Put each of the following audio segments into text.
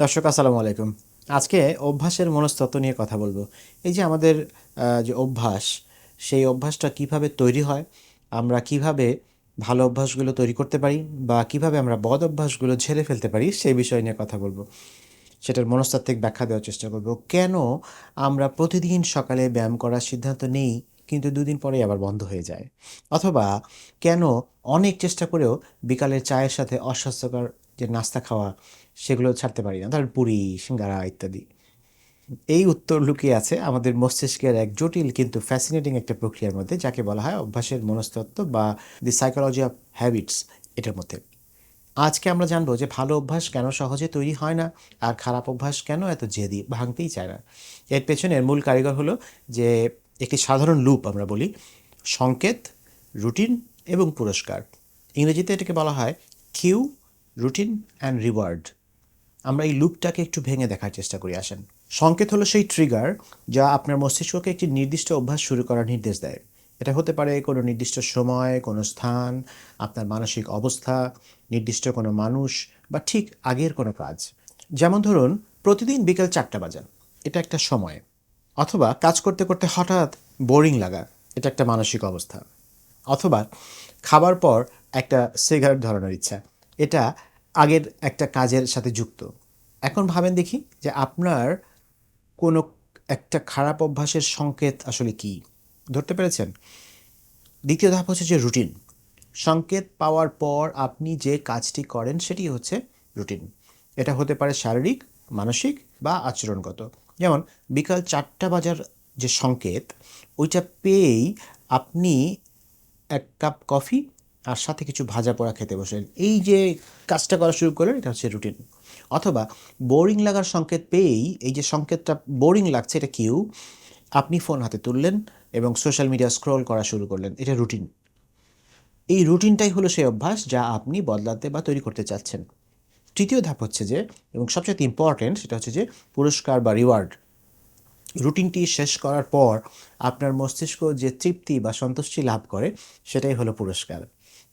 দর্শক আসসালামু আলাইকুম। আজকে অভ্যাসের মনস্তত্ত্ব নিয়ে কথা বলবো। এই যে আমাদের যে অভ্যাস, সেই অভ্যাসটা কিভাবে তৈরি হয়, আমরা কিভাবে ভালো অভ্যাসগুলো তৈরি করতে পারি বা কিভাবে আমরা বদ অভ্যাসগুলো ঝেড়ে ফেলতে পারি সেই বিষয় নিয়ে কথা বলবো। সেটার মনস্তাত্ত্বিক ব্যাখ্যা দেওয়ার চেষ্টা করব। কেন আমরা প্রতিদিন সকালে ব্যায়াম করার সিদ্ধান্ত নেই কিন্তু দুদিন পরেই আবার বন্ধ হয়ে যায়? অথবা কেন অনেক চেষ্টা করেও বিকালের চায়ের সাথে অস্বাস্থ্যকর যে নাস্তা খাওয়া সেগুলো ছাড়তে পারি না, ধরেন পুরি, সিঙ্গারা ইত্যাদি? এই উত্তর লুকিয়ে আছে আমাদের মস্তিষ্কের এক জটিল কিন্তু ফ্যাসিনেটিং একটা প্রক্রিয়ার মধ্যে, যাকে বলা হয় অভ্যাসের মনস্তত্ত্ব বা দি সাইকোলজি অফ হ্যাবিটস। এটার মধ্যে আজকে আমরা জানবো যে ভালো অভ্যাস কেন সহজে তৈরি হয় না, আর খারাপ অভ্যাস কেন এত জেদি ভাঙতেই চায় না। এর পেছনের মূল কারিগর হলো যে একটি সাধারণ লুপ আমরা বলি: সংকেত, রুটিন এবং পুরস্কার। ইংরেজিতে এটাকে বলা হয় কিউ, রুটিন অ্যান্ড রিওয়ার্ড। আমরা এই লুপটাকে একটু ভেঙে দেখার চেষ্টা করি, আসেন। সংকেত হলো সেই ট্রিগার যা আপনার মস্তিষ্ককে একটি নির্দিষ্ট অভ্যাস শুরু করার নির্দেশ দেয়। এটা হতে পারে কোনো নির্দিষ্ট সময়, কোনো স্থান, আপনার মানসিক অবস্থা, নির্দিষ্ট কোনো মানুষ বা ঠিক আগের কোনো কাজ। যেমন ধরুন, প্রতিদিন বিকেল 4টা বাজা, এটা একটা সময়। অথবা কাজ করতে করতে হঠাৎ বোরিং লাগা, এটা একটা মানসিক অবস্থা। অথবা খাবার পর একটা সিগারেট ধরানোর ইচ্ছা, এটা আগের একটা কাজের সাথে যুক্ত। এখন ভাবেন দেখি যে আপনার কোনো একটা খারাপ অভ্যাসের সংকেত আসলে কী, ধরতে পেরেছেন? দ্বিতীয় ধাপ হচ্ছে যে রুটিন। সংকেত পাওয়ার পর আপনি যে কাজটি করেন সেটি হচ্ছে রুটিন। এটা হতে পারে শারীরিক, মানসিক বা আচরণগত। যেমন বিকাল 4টা বাজার যে সংকেত, ওইটা পেয়েই আপনি এক কাপ কফি আর সাথে কিছু ভাজা পোড়া খেতে বসেন, এই যে কাজটা করা শুরু করলেন, এটা হচ্ছে রুটিন। অথবা বোরিং লাগার সংকেত পেয়েই, এই যে সংকেতটা বোরিং লাগছে, এটা কিউ, আপনি ফোন হাতে তুললেন এবং সোশ্যাল মিডিয়া স্ক্রল করা শুরু করলেন, এটা রুটিন। এই রুটিনটাই হলো সেই অভ্যাস যা আপনি বদলাতে বা তৈরি করতে চাচ্ছেন। তৃতীয় ধাপ হচ্ছে যে, এবং সবচেয়ে ইম্পর্টেন্ট, সেটা হচ্ছে যে পুরস্কার বা রিওয়ার্ড। রুটিনটি শেষ করার পর আপনার মস্তিষ্ক যে তৃপ্তি বা সন্তুষ্টি লাভ করে, সেটাই হলো পুরস্কার।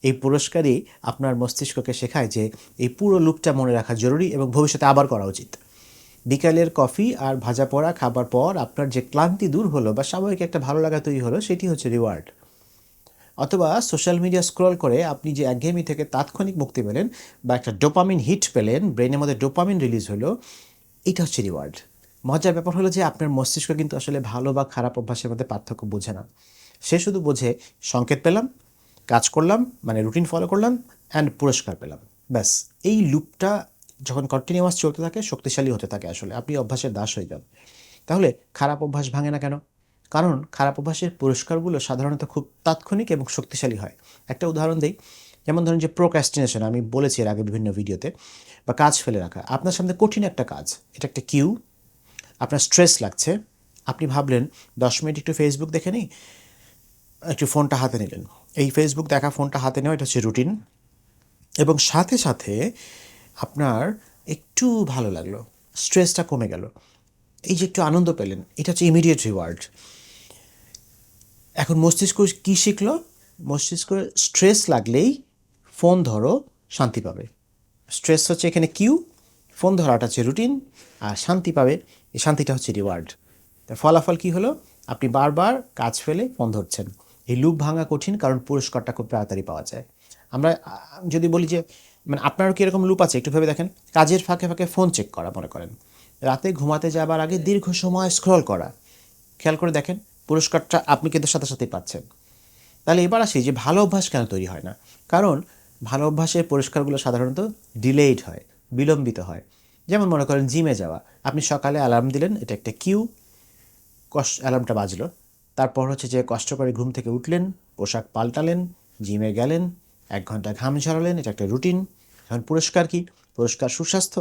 এই পুরস্কারই আপনার মস্তিষ্ককে শেখায় যে এই পুরো লুপটা মনে রাখা জরুরি এবং ভবিষ্যতে আবার করা উচিত। বিকালের কফি আর ভাজা পোড়া খাবার পর আপনার যে ক্লান্তি দূর হলো বা স্বাভাবিক একটা ভালো লাগা তৈরি হলো, সেটি হচ্ছে রিওয়ার্ড। অথবা সোশ্যাল মিডিয়া স্ক্রল করে আপনি যে একঘেয়েমি থেকে তাৎক্ষণিক মুক্তি পেলেন বা একটা ডোপামিন হিট পেলেন, ব্রেনের মধ্যে ডোপামিন রিলিজ হলো, এটা হচ্ছে রিওয়ার্ড। মজার ব্যাপার হলো যে আপনার মস্তিষ্ক কিন্তু আসলে ভালো বা খারাপ অভ্যাসের মধ্যে পার্থক্য বোঝে না। সে শুধু বোঝে সংকেত পেলাম, কাজ করলাম, মানে রুটিন ফলো করলাম, অ্যান্ড পুরস্কার পেলাম, ব্যাস। এই লুপটা যখন কন্টিনিউয়াস চলতে থাকে, শক্তিশালী হতে থাকে, আসলে আপনি অভ্যাসের দাস হয়ে যান। তাহলে খারাপ অভ্যাস ভাঙে না কেন? কারণ খারাপ অভ্যাসের পুরস্কারগুলো সাধারণত খুব তাৎক্ষণিক এবং শক্তিশালী হয়। একটা উদাহরণ দিই, যেমন ধরুন যে প্রোক্রাস্টিনেশন, আমি বলেছি এর আগে বিভিন্ন ভিডিওতে, বা কাজ ফেলে রাখা। আপনার সামনে কঠিন একটা কাজ, এটা একটা কিউ, আপনার স্ট্রেস লাগছে, আপনি ভাবলেন 10 মিনিট একটু ফেসবুক দেখে নিই, একটু ফোনটা হাতে নিলেন। এই ফেসবুক দেখা, ফোনটা হাতে নেওয়া, এটা হচ্ছে রুটিন। এবং সাথে সাথে আপনার একটু ভালো লাগলো, স্ট্রেসটা কমে গেল, এই যে একটু আনন্দ পেলেন, এটা হচ্ছে ইমিডিয়েট রিওয়ার্ড। এখন মস্তিষ্ক কী শিখলো? মস্তিষ্ক স্ট্রেস লাগলেই ফোন ধরো, শান্তি পাবে। স্ট্রেস হচ্ছে এখানে কিউ, ফোন ধরাটা হচ্ছে রুটিন, আর শান্তি পাবে, এই শান্তিটা হচ্ছে রিওয়ার্ড। তার ফলাফল কী হলো? আপনি বারবার কাজ ফেলে ফোন ধরছেন। এই লুপ ভাঙা কঠিন, কারণ পুরস্কারটা খুব তাড়াতাড়ি পাওয়া যায়। আমরা যদি বলি যে, মানে আপনারও কি এরকম লুপ আছে? একটু ভেবে দেখেন। কাজের ফাঁকে ফাঁকে ফোন চেক করা, মনে করেন রাতে ঘুমাতে যাবার আগে দীর্ঘ সময় স্ক্রল করা, খেয়াল করে দেখেন, পুরস্কারটা আপনি কিন্তু সাথে সাথেই পাচ্ছেন। তাহলে এবার আসি যে ভালো অভ্যাস কেন তৈরি হয় না? কারণ ভালো অভ্যাসের পুরস্কারগুলো সাধারণত ডিলেইড হয়, বিলম্বিত হয়। যেমন মনে করেন জিমে যাওয়া, আপনি সকালে অ্যালার্ম দিলেন, এটা একটা কিউ, অ্যালার্মটা বাজলো। তারপর হচ্ছে যে কষ্ট করে ঘুম থেকে উঠলেন, পোশাক পাল্টালেন, জিমে গেলেন, 1 ঘন্টা ঘাম ঝরালেন, এটা একটা রুটিন। এখন পুরস্কার কি? পুরস্কার সুস্বাস্থ্য,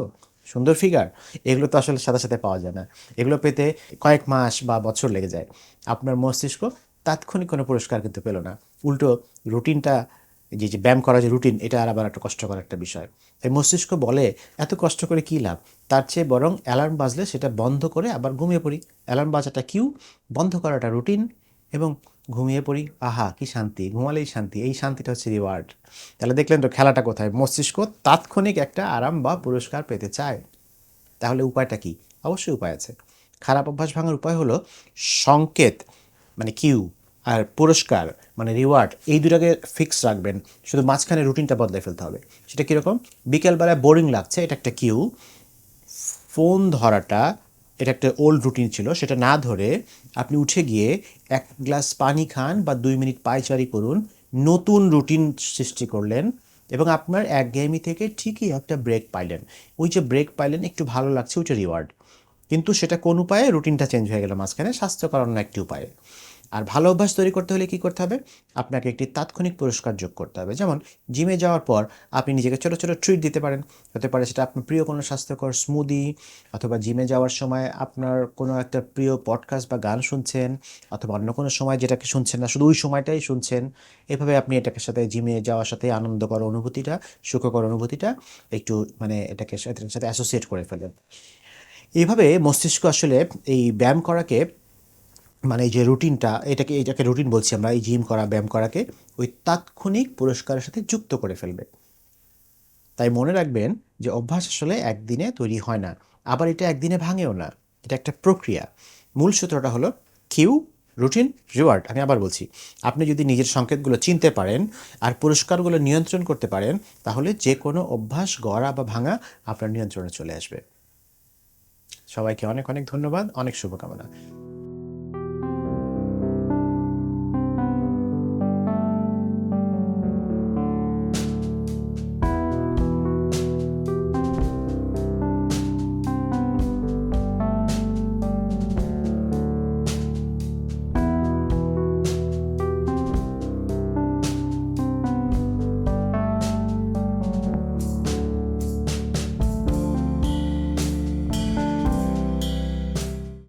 সুন্দর ফিগার। এগুলো তো আসলে সাথে সাথে পাওয়া যায় না, এগুলো পেতে কয়েক মাস বা বছর লেগে যায়। আপনার মস্তিষ্ক তাৎক্ষণিক কোনো পুরস্কার কিন্তু পেল না। উল্টো রুটিনটা, যে যে ব্যায়াম করা যে রুটিন, এটা আর আবার একটা কষ্টকর একটা বিষয়। তাই মস্তিষ্ক বলে এত কষ্ট করে কী লাভ, তার চেয়ে বরং অ্যালার্ম বাজলে সেটা বন্ধ করে আবার ঘুমিয়ে পড়ি। অ্যালার্ম বাজাটা কিউ, বন্ধ করাটা রুটিন, এবং ঘুমিয়ে পড়ি। আহা কি শান্তি, ঘুমালেই শান্তি, এই শান্তিটা হচ্ছে রিওয়ার্ড। তাহলে দেখলেন তো খেলাটা কোথায়? মস্তিষ্ক তাৎক্ষণিক একটা আরাম বা পুরস্কার পেতে চায়। তাহলে উপায়টা কি? অবশ্যই উপায় আছে। খারাপ অভ্যাস ভাঙার উপায় হলো সংকেত মানে কিউ আর পুরস্কার মানে রিওয়ার্ড, এই দুটাকে ফিক্স রাখবেন, শুধু মাঝখানে রুটিনটা বদলে ফেলতে হবে। সেটা কীরকম? বিকেলবেলায় বোরিং লাগছে, এটা একটা কিউ। ফোন ধরাটা এটা একটা ওল্ড রুটিন ছিল, সেটা না ধরে আপনি উঠে গিয়ে 1 গ্লাস পানি খান বা 2 মিনিট পায়চারি করুন, নতুন রুটিন সৃষ্টি করলেন এবং আপনার একঘেয়েমি থেকে ঠিকই একটা ব্রেক পাইলেন। ওই যে ব্রেক পাইলেন, একটু ভালো লাগছে, ওইটা রিওয়ার্ড। কিন্তু সেটা কোন উপায়ে? রুটিনটা চেঞ্জ হয়ে গেল মাঝখানে, স্বাস্থ্যকর অন্য একটি উপায়ে। আর ভালো অভ্যাস তৈরি করতে হলে কী করতে হবে? আপনাকে একটি তাৎক্ষণিক পুরস্কার যোগ করতে হবে। যেমন জিমে যাওয়ার পর আপনি নিজেকে ছোটো ছোটো ট্রিট দিতে পারেন। হতে পারে সেটা আপনার প্রিয় কোনো স্বাস্থ্যকর স্মুদি, অথবা জিমে যাওয়ার সময় আপনার কোনো একটা প্রিয় পডকাস্ট বা গান শুনছেন, অথবা অন্য কোনো সময় যেটাকে শুনছেন না, শুধু ওই সময়টাই শুনছেন। এভাবে আপনি এটাকে সাথে জিমে যাওয়ার সাথে আনন্দকর অনুভূতিটা, সুখকর অনুভূতিটা একটু মানে এটার সাথে অ্যাসোসিয়েট করে ফেলেন। এইভাবে মস্তিষ্ক আসলে এই ব্যায়াম করাকে, মানে এই যে রুটিনটা, এটাকে রুটিন বলছি আমরা, এই জিম করা, ব্যায়াম করাকে ওই তাৎক্ষণিক পুরস্কারের সাথে যুক্ত করে ফেলবে। তাই মনে রাখবেন যে অভ্যাস আসলে একদিনে তৈরি হয় না, আবার এটা একদিনে ভাঙেও না। এটা একটা প্রক্রিয়া। মূল সূত্রটা হলো কিউ, রুটিন, রিওয়ার্ড। আমি আবার বলছি, আপনি যদি নিজের সংকেতগুলো চিনতে পারেন আর পুরস্কারগুলো নিয়ন্ত্রণ করতে পারেন, তাহলে যে কোনো অভ্যাস গড়া বা ভাঙা আপনার নিয়ন্ত্রণে চলে আসবে। সবাইকে অনেক অনেক ধন্যবাদ, অনেক শুভকামনা।